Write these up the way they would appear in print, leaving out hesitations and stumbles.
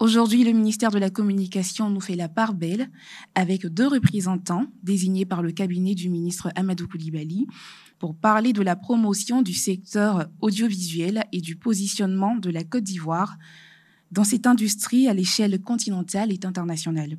Aujourd'hui, le ministère de la Communication nous fait la part belle avec 2 représentants désignés par le cabinet du ministre Amadou Coulibaly pour parler de la promotion du secteur audiovisuel et du positionnement de la Côte d'Ivoire dans cette industrie à l'échelle continentale et internationale.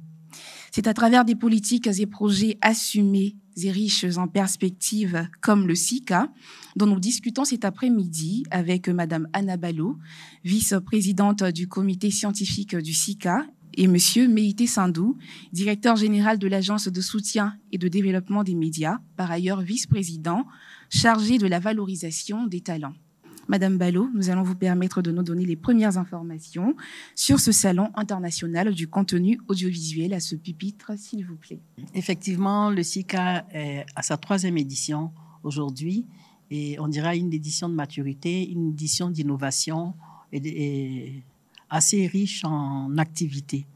C'est à travers des politiques et projets assumés et riches en perspectives comme le SICA, dont nous discutons cet après-midi avec Madame Anna Ballo, vice-présidente du comité scientifique du SICA, et Monsieur Meïté Sandou, directeur général de l'Agence de soutien et de développement des médias, par ailleurs vice-président chargé de la valorisation des talents. Madame Ballo, nous allons vous permettre de nous donner les premières informations sur ce salon international du contenu audiovisuel à ce pupitre, s'il vous plaît. Effectivement, le SICA est à sa 3e édition aujourd'hui et on dira une édition de maturité, une édition d'innovation et assez riche en activités.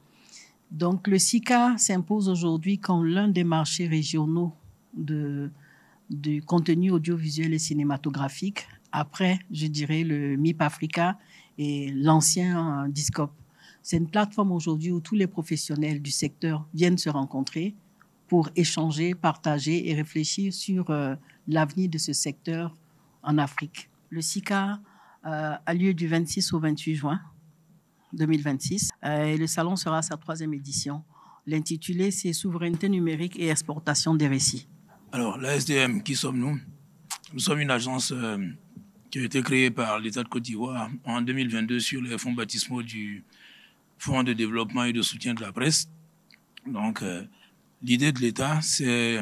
Donc le SICA s'impose aujourd'hui comme l'un des marchés régionaux du contenu audiovisuel et cinématographique. Après, je dirais, le MIP Africa et l'ancien Discop. C'est une plateforme aujourd'hui où tous les professionnels du secteur viennent se rencontrer pour échanger, partager et réfléchir sur l'avenir de ce secteur en Afrique. Le SICA a lieu du 26 au 28 juin 2026 et le salon sera à sa 3e édition. L'intitulé, c'est « Souveraineté numérique et exportation des récits ». Alors, la SDM, qui sommes-nous? Nous sommes une agence qui a été créée par l'État de Côte d'Ivoire en 2022 sur les fonds baptismaux du Fonds de développement et de soutien de la presse. Donc, l'idée de l'État, c'est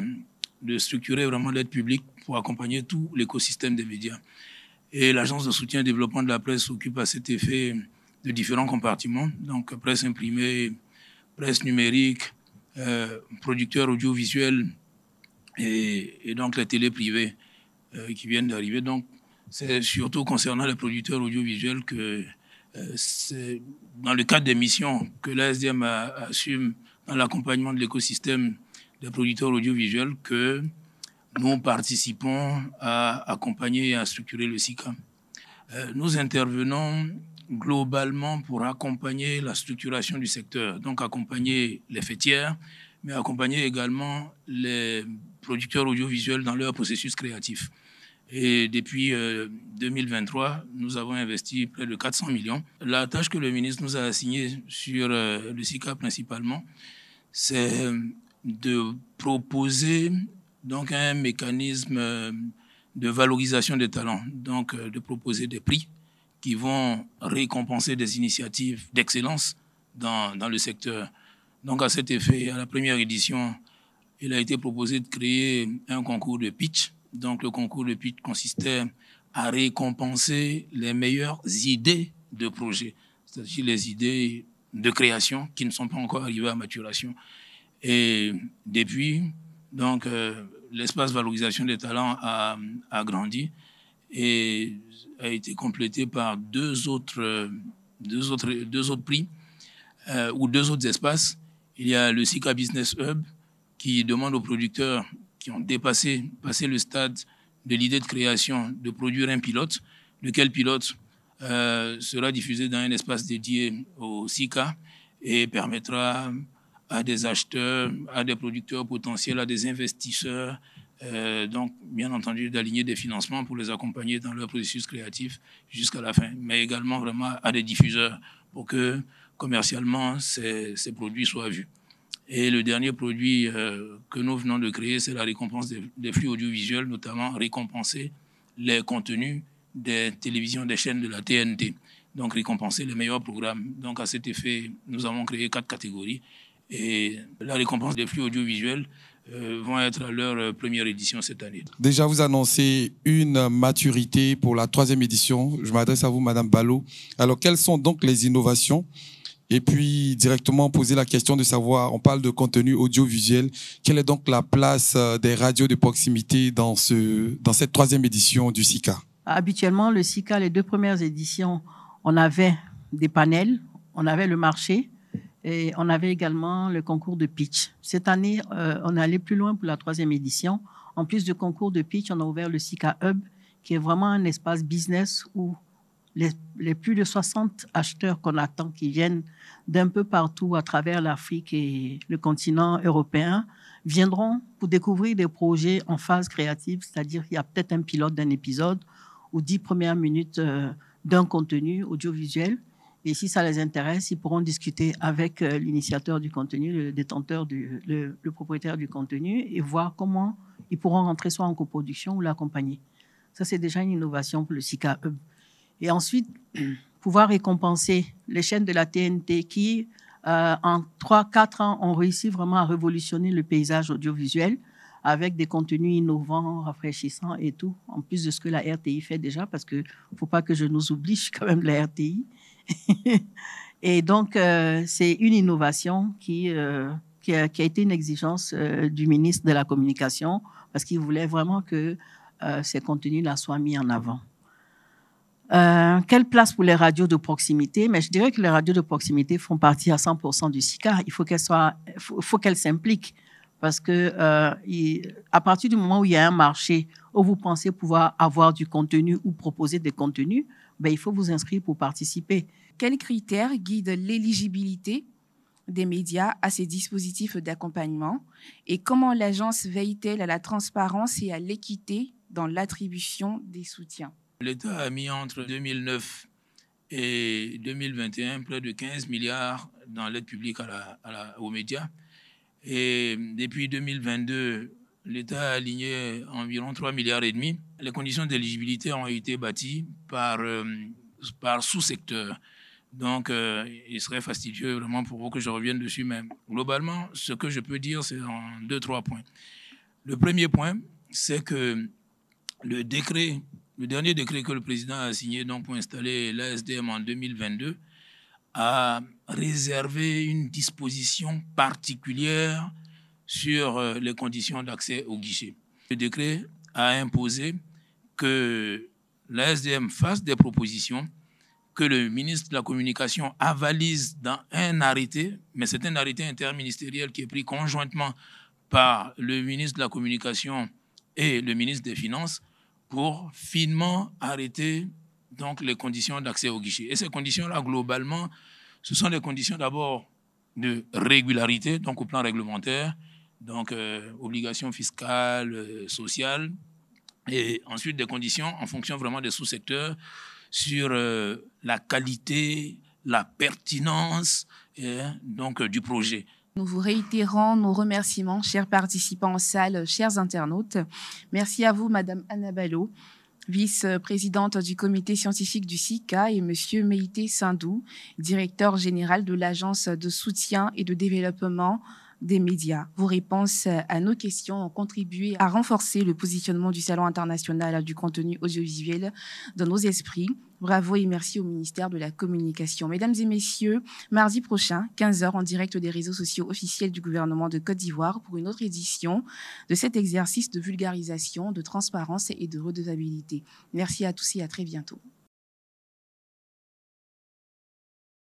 de structurer vraiment l'aide publique pour accompagner tout l'écosystème des médias. Et l'Agence de soutien et développement de la presse s'occupe à cet effet de différents compartiments, donc presse imprimée, presse numérique, producteurs audiovisuels et donc les télés privées qui viennent d'arriver. Donc, c'est surtout concernant les producteurs audiovisuels que c'est dans le cadre des missions que l'ASDM assume dans l'accompagnement de l'écosystème des producteurs audiovisuels que nous participons à accompagner et à structurer le SICA. Nous intervenons globalement pour accompagner la structuration du secteur, donc accompagner les fêtières, mais accompagner également les producteurs audiovisuels dans leur processus créatif. Et depuis 2023, nous avons investi près de 400 millions. La tâche que le ministre nous a assignée sur le SICA principalement, c'est de proposer donc un mécanisme de valorisation des talents, donc de proposer des prix qui vont récompenser des initiatives d'excellence dans le secteur. Donc à cet effet, à la première édition, il a été proposé de créer un concours de pitch. Donc le concours de pitch consistait à récompenser les meilleures idées de projet, c'est-à-dire les idées de création qui ne sont pas encore arrivées à maturation. Et depuis, donc, l'espace valorisation des talents a grandi et a été complété par deux autres prix ou 2 autres espaces. Il y a le SICA Business Hub qui demande aux producteurs qui ont passé le stade de l'idée de création de produire un pilote, lequel pilote sera diffusé dans un espace dédié au SICA et permettra à des acheteurs, à des producteurs potentiels, à des investisseurs, donc bien entendu d'aligner des financements pour les accompagner dans leur processus créatif jusqu'à la fin, mais également vraiment à des diffuseurs pour que commercialement ces produits soient vus. Et le dernier produit que nous venons de créer, c'est la récompense des flux audiovisuels, notamment récompenser les contenus des télévisions, des chaînes de la TNT. Donc récompenser les meilleurs programmes. Donc à cet effet, nous avons créé 4 catégories. Et la récompense des flux audiovisuels vont être à leur première édition cette année. Déjà, vous annoncez une maturité pour la 3e édition. Je m'adresse à vous, Madame Ballo. Alors, quelles sont donc les innovations? Et puis, directement poser la question de savoir, on parle de contenu audiovisuel, quelle est donc la place des radios de proximité dans cette 3e édition du SICA? Habituellement, le SICA, les 2 premières éditions, on avait des panels, on avait le marché et on avait également le concours de pitch. Cette année, on est allé plus loin pour la 3e édition. En plus du concours de pitch, on a ouvert le SICA Hub, qui est vraiment un espace business où les plus de 60 acheteurs qu'on attend qui viennent d'un peu partout à travers l'Afrique et le continent européen viendront pour découvrir des projets en phase créative, c'est-à-dire qu'il y a peut-être un pilote d'un épisode ou 10 premières minutes d'un contenu audiovisuel. Et si ça les intéresse, ils pourront discuter avec l'initiateur du contenu, le détenteur, le propriétaire du contenu et voir comment ils pourront rentrer soit en coproduction ou l'accompagner. Ça, c'est déjà une innovation pour le SICA Hub. Et ensuite, pouvoir récompenser les chaînes de la TNT qui, en 3-4 ans, ont réussi vraiment à révolutionner le paysage audiovisuel avec des contenus innovants, rafraîchissants et tout, en plus de ce que la RTI fait déjà, parce qu'il ne faut pas que je nous oublie, je suis quand même de la RTI. Et donc, c'est une innovation qui a été une exigence du ministre de la Communication, parce qu'il voulait vraiment que ces contenus-là soient mis en avant. Quelle place pour les radios de proximité? Mais je dirais que les radios de proximité font partie à 100% du SICA. Il faut qu'elles s'impliquent. Parce que à partir du moment où il y a un marché, où vous pensez pouvoir avoir du contenu ou proposer des contenus, ben, il faut vous inscrire pour participer. Quels critères guident l'éligibilité des médias à ces dispositifs d'accompagnement et comment l'agence veille-t-elle à la transparence et à l'équité dans l'attribution des soutiens? L'État a mis entre 2009 et 2021 près de 15 milliards dans l'aide publique aux médias. Et depuis 2022, l'État a aligné environ 3,5 milliards. Les conditions d'éligibilité ont été bâties par sous-secteur. Donc, il serait fastidieux vraiment pour vous que je revienne dessus. Mais globalement, ce que je peux dire, c'est en 2-3 points. Le premier point, c'est que le dernier décret que le président a signé donc, pour installer l'ASDM en 2022 a réservé une disposition particulière sur les conditions d'accès au guichet. Le décret a imposé que l'ASDM fasse des propositions, que le ministre de la Communication avalise dans un arrêté, mais c'est un arrêté interministériel qui est pris conjointement par le ministre de la Communication et le ministre des Finances pour finement arrêter donc, les conditions d'accès au guichet. Et ces conditions-là, globalement, ce sont des conditions d'abord de régularité, donc au plan réglementaire, donc obligations fiscales, sociales, et ensuite des conditions en fonction vraiment des sous-secteurs sur la qualité, la pertinence donc, du projet. Nous vous réitérons nos remerciements, chers participants en salle, chers internautes. Merci à vous, Madame Anna Balot, vice-présidente du comité scientifique du SICA, et Monsieur Meïté Sindou, directeur général de l'Agence de soutien et de développement des médias. Vos réponses à nos questions ont contribué à renforcer le positionnement du Salon international du contenu audiovisuel dans nos esprits. Bravo et merci au ministère de la Communication. Mesdames et messieurs, mardi prochain, 15h, en direct des réseaux sociaux officiels du gouvernement de Côte d'Ivoire pour une autre édition de cet exercice de vulgarisation, de transparence et de redevabilité. Merci à tous et à très bientôt.